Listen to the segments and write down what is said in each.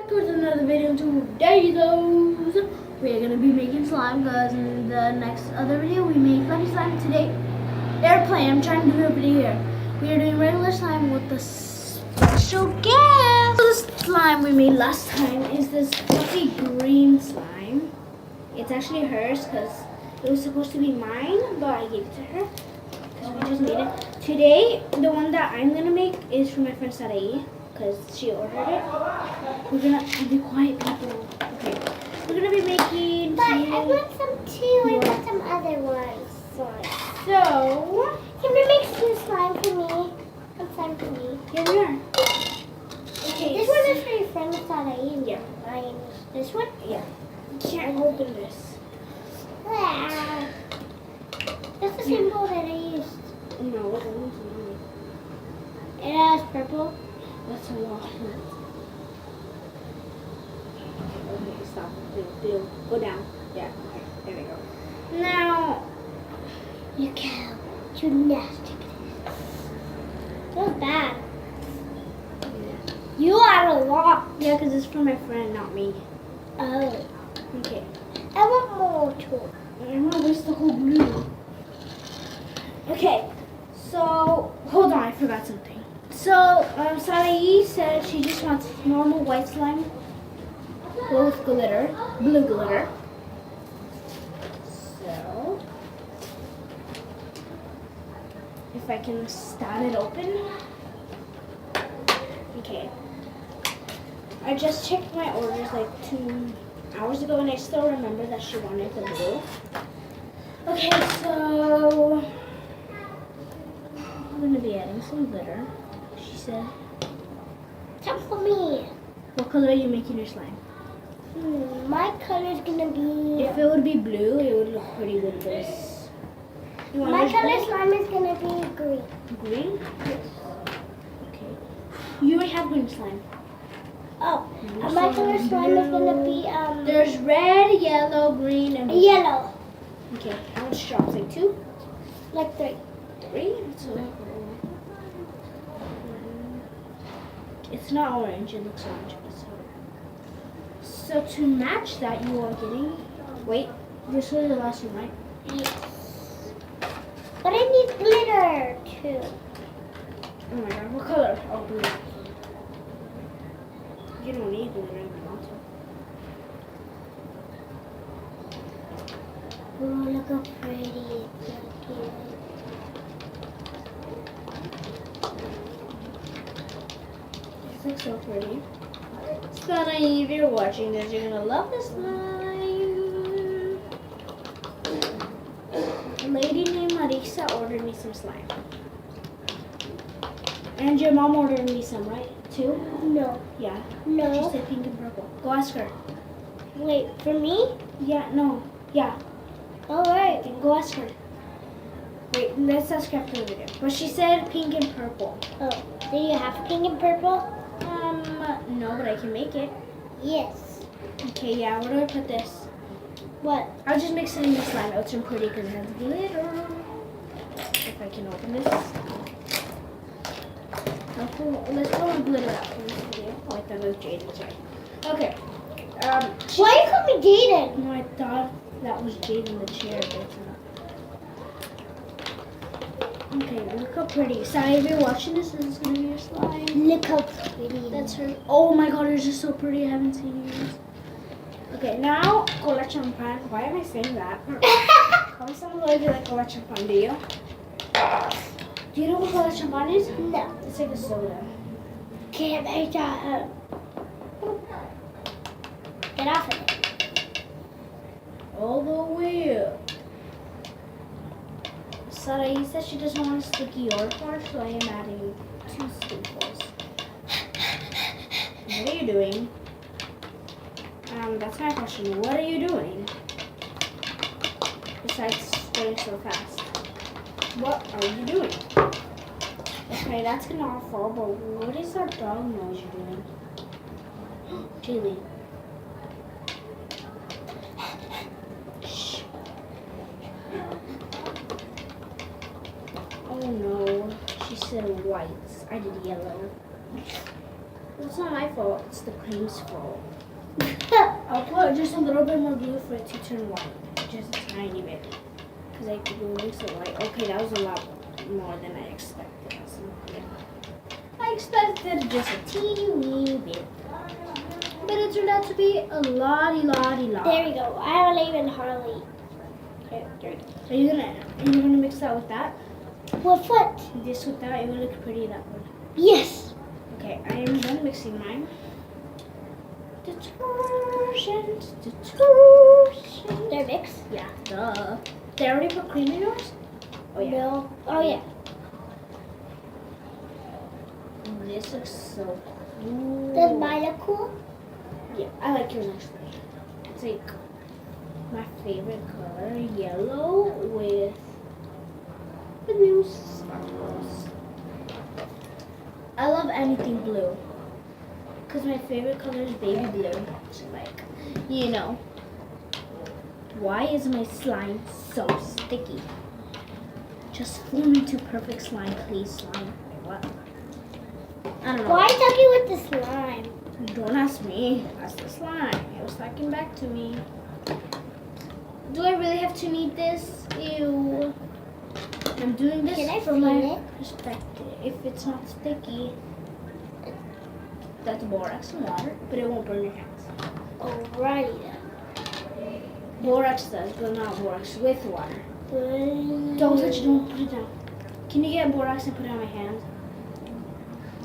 back with another video. Today, those we're gonna be making slime because in the next other video we made funny slime. Today, airplane. I'm trying to do a video here. We are doing regular slime with the special guest. The slime we made last time is this fluffy green slime. It's actually hers because it was supposed to be mine, but I gave it to her because we just made it. Today, the one that I'm gonna make is from my friend Sarai, because she ordered it. We're gonna be quiet, people. Okay. We're gonna be making. But I want some too. I want some other ones. So, Can we make some slime for me? Some slime for me. here we are. Okay. This one is for your friend Sarai. Yeah. Mine. This one? Yeah. Can't open this. Ah. That's the same bowl that I used. No, it doesn't. It has purple. That's a lot. Okay, stop. Go down. Yeah. Okay. There we go. Now. Look how gymnastic it is. That's bad. You are a lot. Yeah, because it's for my friend, not me. Oh. Okay. I want more too. I don't know, where's the whole blue? Okay, so, hold on, I forgot something. So, Sarai said she just wants normal white slime with glitter, blue glitter. So, if I can stab it open. Okay. I just checked my orders like 2 hours ago and I still remember that she wanted the blue. Okay, so I'm gonna be adding some glitter. She said. Some for me. What color are you making your slime? My color is gonna be. If it would be blue, it would look pretty with this. You want My yours color blue? slime is gonna be green. Green? Okay. You already have green slime. Oh, and my color slime is gonna be There's red, yellow, green, and blue. yellow. Okay, how much drops? Like 2? Like 3. 3? It's not orange, it looks orange. So to match that, you are getting. Wait, this was the last one, right? Yes. But I need glitter too. Oh my god, what color? Oh, blue. You don't need glitter if you want to. Oh, look how pretty it's looking. This looks so pretty. Sunny, if you're watching this, you're gonna love this slime. A lady named Marisa ordered me some slime. And your mom ordered me some, right? Too? No. Yeah. She No. said pink and purple. Go ask her. Wait, for me? Yeah, no. Yeah. Alright. Okay, go ask her. Wait, let's ask her after the video. But she said pink and purple. Oh, do you have pink and purple? No, but I can make it. Yes. Okay, yeah, where do I put this? What? I'll just mix it in the slime. It's so pretty because it has glitter. If I can open this. Let's pull the glitter out from this video. Oh, I thought it was Jaden's, right? Okay. Why you call me Jaden? No, I thought that was Jaden the chair, but it's not. Okay, look how pretty. Sorry if you're watching this, this is gonna be your slime. Look how pretty. That's her. Oh my god, it's just so pretty. I haven't seen yours. Okay, now cola champagne. Why am I saying that? Comment someone below if you like cola champagne. Do you? Do you know what cola champagne is? No. It's like a soda. Can't make that. Get off of it. All the way up. Sarai said she doesn't want to sticky your part, so I am adding 2 spoonfuls. What are you doing? That's my question. What are you doing? Besides spraying so fast. What are you doing? Okay, that's gonna all fall, but what is that dog noise you're doing? Jaylee. Shh. Oh no. She said whites. I did yellow. It's not my fault. It's the cream's fault. I'll put just a little bit more glue for it to turn white. Just a tiny bit. Because I think it will mix it white. Okay, that was a lot more than I expected. So, yeah. I expected just a teeny weeny bit. But it turned out to be a lotty. There we go. I have a even Harley. Okay, there we go. Are you gonna mix that with that? With what? This with that, it will look pretty that one. Yes. Okay, I am done mixing mine. Detergent. They're mixed? Yeah, duh. They already put cream in yours? Oh yeah. No. Oh yeah. This looks so cool. Does mine look cool? Yeah, I like yours actually. It's like my favorite color, yellow with blue sparkles. I love anything blue. Because my favorite color is baby blue. So like, you know. Why is my slime so sticky? Just form into perfect slime, please, slime. What? I don't know. Why talking with the slime? Don't ask me. Ask the slime. It was talking back to me. Do I really have to knead this? Ew. I'm doing this Can I from my feel it? perspective. If it's not sticky, that's borax and water, but it won't burn your hands. Alrighty then. Borax does, but not borax with water. Don't Don't touch it, don't put it down. Can you get borax and put it on my hand?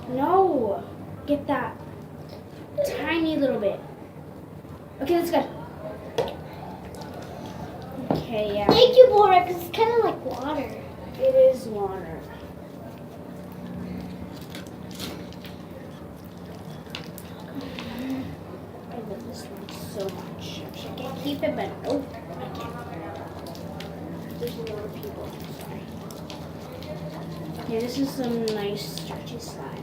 No. Get that tiny little bit. Okay, that's good. Okay, yeah. Thank you, Borax. It's kind of like water. It is water. I love this one so much. I can't keep it, but oh, I can't. There's a lot of people. Sorry. Yeah, this is some nice stretchy slime.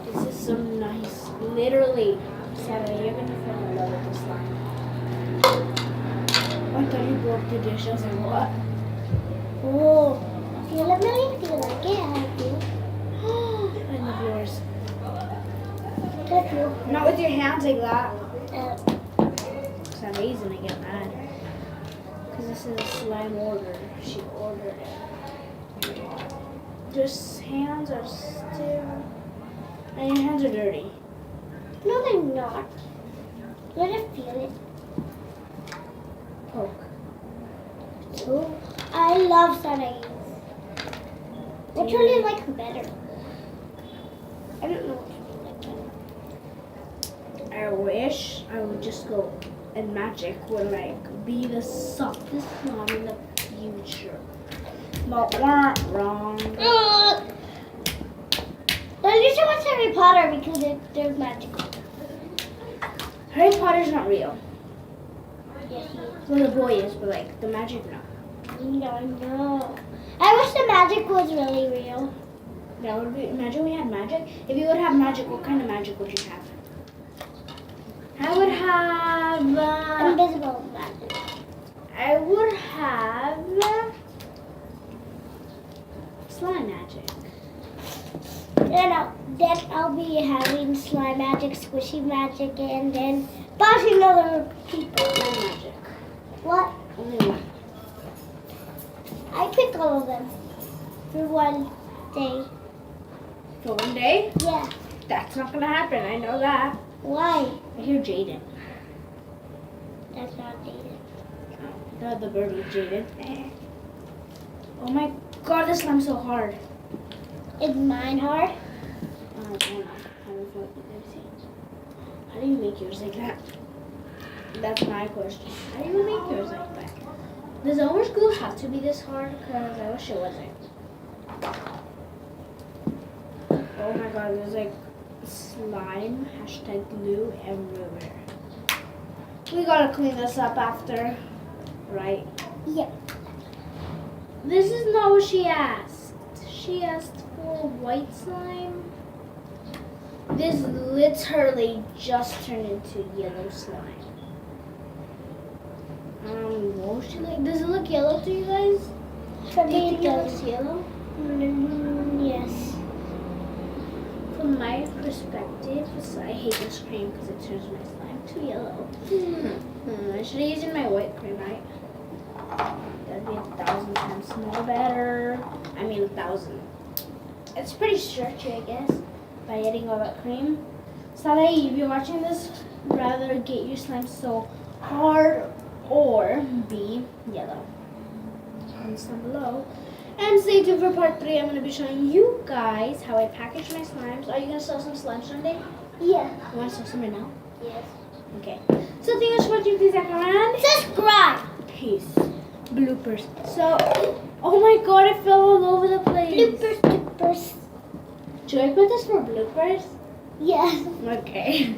This is some nice, literally, Sarah, you're gonna fall in love with this slime. I thought you broke the dish. I was like, what? Oh, you love mine? Do you like it? I do. I love yours. Thank you. Not with your hands like that. Uh, For some reason I get mad. Because this is a slime order. She ordered it. Your hands are still... And your hands are dirty. no, they're not. Let it feel it. Poke. Oh, I love Sundays. Which one do you like better? I don't know which one you like better. I wish I would just go and magic would like be the softest slime in the future. But we're wrong. Don't you show us Harry Potter because there's magic. Harry Potter's not real. Yes, he is. Well, the boy is, but like the magic, no. No. I wish the magic was really real. That would be. Imagine we had magic. If you would have magic, what kind of magic would you have? I would have. Invisible magic. I would have slime magic. Then I'll be having slime magic, squishy magic, and then bossing other people. Slime magic. What? Only one. I picked all of them for one day. For one day? Yeah. That's not gonna happen. I know that. Why? I hear Jaden. That's not dated. The birdie, Jaden. Oh my god, this slime's so hard. Is mine hard? I don't know. I don't know. How do you make yours like that? That's my question. How do you make yours like that? Does Elmer's glue have to be this hard? Because I wish it wasn't. Oh my god, there's like slime, #glue everywhere. We gotta clean this up after, right? Yep. This is not what she asked. She asked for white slime. This literally just turned into yellow slime. What would she like? Does it look yellow to you guys? For Do you me, think it it looks does. yellow? Yes. For from my perspective, I hate this cream because it turns my slime to yellow. I should have used my white cream, right? That'd be 1,000 times more better. I mean 1,000. It's pretty stretchy, I guess, by adding all that cream. Sally, if you're watching this, rather get your slime so hard or be yellow. Comments down below. And stay tuned for part 3. I'm going to be showing you guys how I package my slimes. Are you going to sell some slimes someday? Yeah. You want to sell some right now? Yes. Okay. So thank you so much for watching. Please like around. Subscribe. Peace. Bloopers. So, oh my god, it fell all over the place. Bloopers, bloopers. Should I put this for bloopers? Yes. Okay.